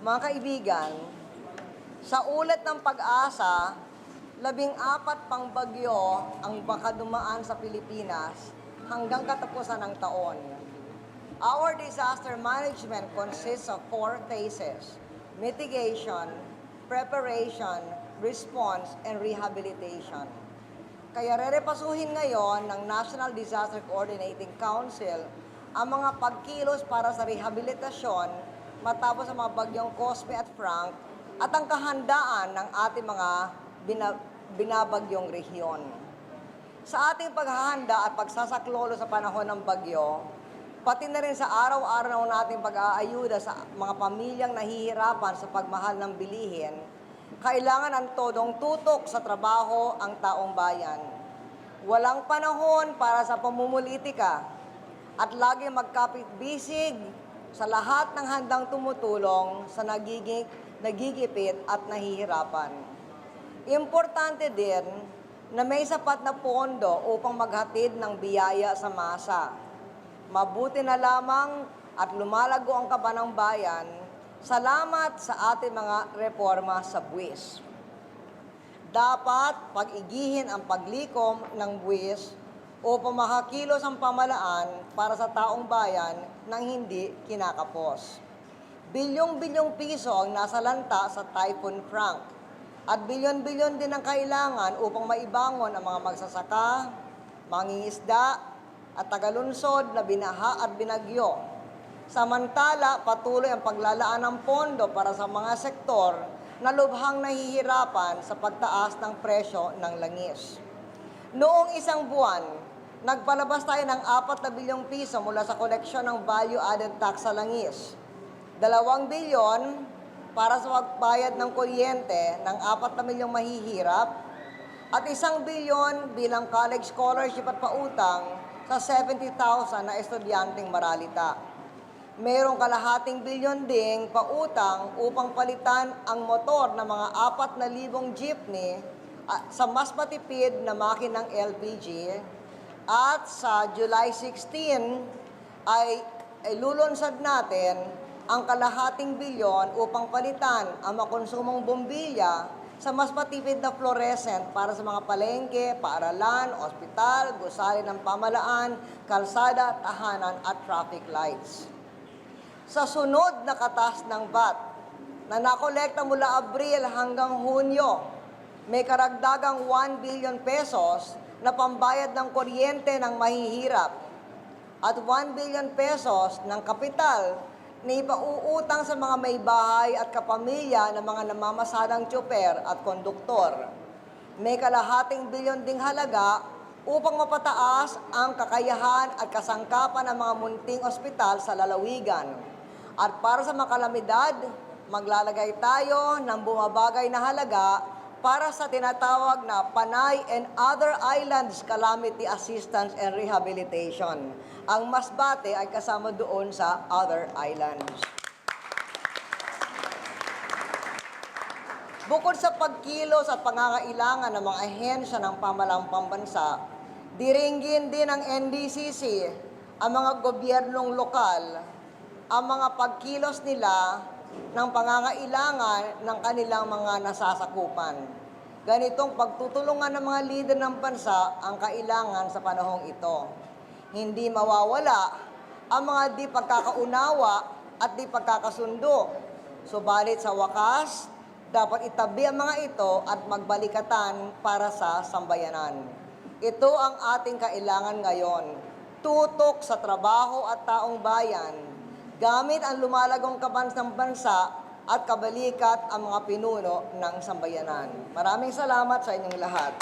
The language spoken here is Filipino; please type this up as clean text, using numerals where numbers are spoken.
Mga kaibigan, sa ulat ng pag-asa, 14 pang bagyo ang baka dumaan sa Pilipinas hanggang katapusan ng taon. Our disaster management consists of 4 phases: mitigation, preparation, response, and rehabilitation. Kaya rerepasuhin ngayon ng National Disaster Coordinating Council ang mga pagkilos para sa rehabilitasyon matapos ang mga bagyong Cosme at Frank at ang kahandaan ng ating mga binabagyong rehiyon. Sa ating paghahanda at pagsasaklolo sa panahon ng bagyo, pati na rin sa araw-araw nating pag-aayuda sa mga pamilyang nahihirapan sa pagmahal ng bilihin, kailangan ang todong tutok sa trabaho ang taong bayan. Walang panahon para sa pamumulitika at lagi magkapit-bisig sa lahat ng handang tumutulong sa nagigipit at nahihirapan. Importante din na may sapat na pondo upang maghatid ng biyaya sa masa. Mabuti na lamang at lumalago ang kaba ng bayan, salamat sa ating mga reforma sa buwis. Dapat pag-igihin ang paglikom ng buwis upang makakilos ang pamalaan para sa taong bayan nang hindi kinakapos. Bilyong-bilyong piso ang nasa lanta sa Typhoon Frank at bilyon-bilyon din ang kailangan upang maibangon ang mga magsasaka, mangingisda at tagalunsod na binaha at binagyo. Samantala, patuloy ang paglalaan ng pondo para sa mga sektor na lubhang nahihirapan sa pagtaas ng presyo ng langis. Noong isang buwan, nagpalabas tayo ng 4 na bilyong piso mula sa koleksyon ng value-added tax sa langis. 2 bilyon para sa pagbayad ng kuryente ng 4 na milyong mahihirap at 1 bilyon bilang college scholarship at pautang sa 70,000 na estudyanteng maralita. Mayroong 0.5 bilyon ding pautang upang palitan ang motor ng mga 4,000 jeepney sa mas matipid na makinang LPG. At sa July 16 ay lulunsad natin ang 0.5 bilyon upang palitan ang makonsumong bombilya sa mas matipid na fluorescent para sa mga palengke, paaralan, ospital, gusali ng pamalaan, kalsada, tahanan at traffic lights. Sa sunod na katas ng VAT na nakolekta mula Abril hanggang Hunyo, may karagdagang 1 billion pesos na pambayad ng kuryente ng mahihirap at 1 billion pesos ng kapital na ipauutang sa mga may bahay at kapamilya ng mga namamasadang tsuper at konduktor. May 0.5 bilyon ding halaga upang mapataas ang kakayahan at kasangkapan ng mga munting ospital sa lalawigan. At para sa mga kalamidad, maglalagay tayo ng bumabagay na halaga para sa tinatawag na Panay and Other Islands Calamity Assistance and Rehabilitation. Ang Masbate ay kasama doon sa Other Islands. Bukod sa pagkilos at pangangailangan ng mga ahensya ng pamalaang pambansa, diringgin din ng NDCC ang mga gobyernong lokal, ang mga pagkilos nila ng pangangailangan ng kanilang mga nasasakupan. Ganitong pagtutulungan ng mga lider ng bansa ang kailangan sa panahong ito. Hindi mawawala ang mga di pagkakaunawa at di pagkakasundo. Subalit sa wakas, dapat itabi ang mga ito at magbalikatan para sa sambayanan. Ito ang ating kailangan ngayon. Tutok sa trabaho at taong bayan, gamit ang lumalagong kabans ng bansa at kabalikat ang mga pinuno ng sambayanan. Maraming salamat sa inyong lahat.